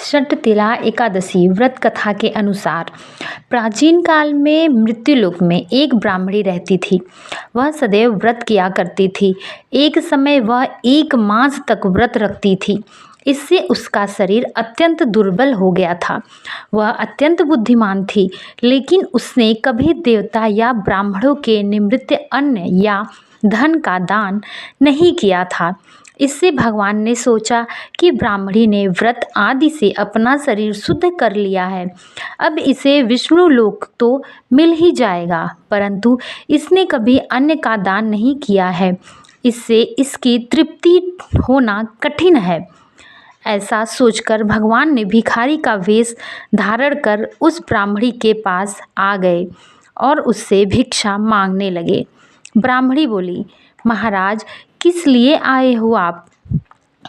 षटतिला एकादशी व्रत कथा के अनुसार प्राचीन काल में मृत्युलोक में एक ब्राह्मणी रहती थी। वह सदैव व्रत किया करती थी। एक समय वह 1 मास तक व्रत रखती थी। इससे उसका शरीर अत्यंत दुर्बल हो गया था। वह अत्यंत बुद्धिमान थी, लेकिन उसने कभी देवता या ब्राह्मणों के निमित्त अन्न या धन का दान नहीं किया था। इससे भगवान ने सोचा कि ब्राह्मणी ने व्रत आदि से अपना शरीर शुद्ध कर लिया है, अब इसे विष्णु लोक तो मिल ही जाएगा, परंतु इसने कभी अन्न का दान नहीं किया है, इससे इसकी तृप्ति होना कठिन है। ऐसा सोचकर भगवान ने भिखारी का वेश धारण कर उस ब्राह्मणी के पास आ गए और उससे भिक्षा मांगने लगे। ब्राह्मणी बोली, महाराज, किस लिए आए हो आप?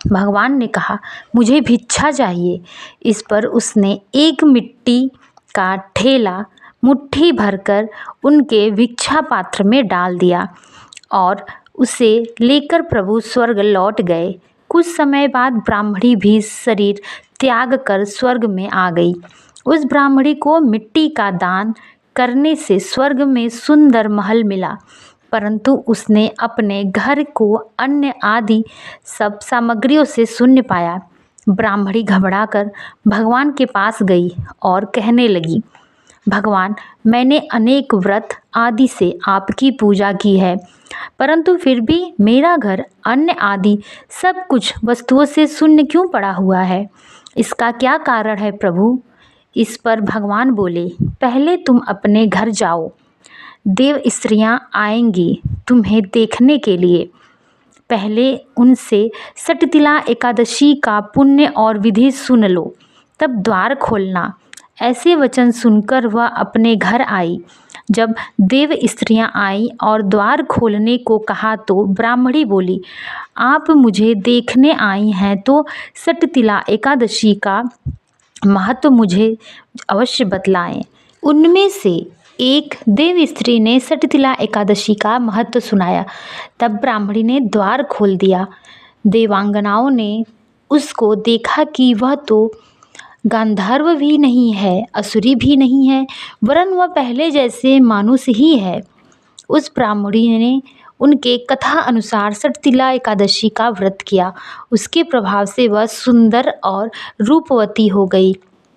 भगवान ने कहा, मुझे भिक्षा चाहिए। इस पर उसने एक मिट्टी का ठेला मुट्ठी भरकर उनके भिक्षा पात्र में डाल दिया और उसे लेकर प्रभु स्वर्ग लौट गए। कुछ समय बाद ब्राह्मणी भी शरीर त्याग कर स्वर्ग में आ गई। उस ब्राह्मणी को मिट्टी का दान करने से स्वर्ग में सुंदर महल मिला, परंतु उसने अपने घर को अन्न आदि सब सामग्रियों से शून्य पाया। ब्राह्मणी घबराकर भगवान के पास गई और कहने लगी, भगवान, मैंने अनेक व्रत आदि से आपकी पूजा की है, परंतु फिर भी मेरा घर अन्न आदि सब कुछ वस्तुओं से शून्य क्यों पड़ा हुआ है? इसका क्या कारण है प्रभु? इस पर भगवान बोले, पहले तुम अपने घर जाओ, देव स्त्रियां आएंगी तुम्हें देखने के लिए। पहले उनसे षटतिला एकादशी का पुण्य और विधि सुन लो, तब द्वार खोलना। ऐसे वचन सुनकर वह अपने घर आई। जब देव स्त्रियां आई और द्वार खोलने को कहा तो ब्राह्मणी बोली, आप मुझे देखने आई हैं तो षटतिला एकादशी का महत्व मुझे अवश्य बतलाएं। उनमें से एक देव स्त्री ने षटतिला एकादशी का महत्व सुनाया। तब ब्राह्मणी ने द्वार खोल दिया। देवांगनाओं ने उसको देखा कि वह तो गांधर्व भी नहीं है, असुरी भी नहीं है, वरन वह पहले जैसे मानुष ही है। उस ब्राह्मणी ने उनके कथा अनुसार षटतिला एकादशी का व्रत किया। उसके प्रभाव से वह सुंदर और रूपवती हो गई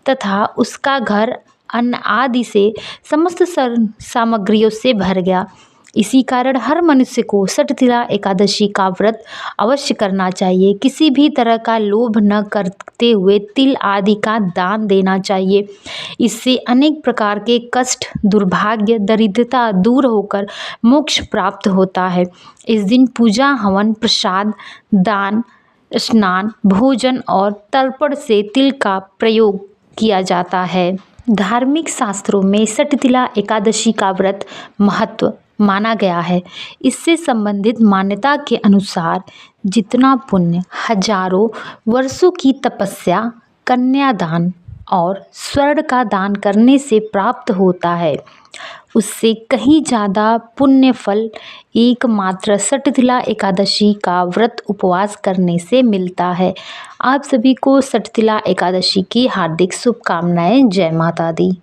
तथा उसका घर अन्न आदि से समस्त सामग्रियों से भर गया। इसी कारण हर मनुष्य को षटतिला एकादशी का व्रत अवश्य करना चाहिए। किसी भी तरह का लोभ न करते हुए तिल आदि का दान देना चाहिए। इससे अनेक प्रकार के कष्ट, दुर्भाग्य, दरिद्रता दूर होकर मोक्ष प्राप्त होता है। इस दिन पूजा, हवन, प्रसाद, दान, स्नान, भोजन और तर्पण से तिल का प्रयोग किया जाता है। धार्मिक शास्त्रों में षटतिला एकादशी का व्रत महत्व माना गया है। इससे संबंधित मान्यता के अनुसार जितना पुण्य हजारों वर्षों की तपस्या, कन्यादान और स्वर्ण का दान करने से प्राप्त होता है, उससे कहीं ज़्यादा पुण्य फल एकमात्र षटतिला एकादशी का व्रत उपवास करने से मिलता है। आप सभी को षटतिला एकादशी की हार्दिक शुभकामनाएं। जय माता दी।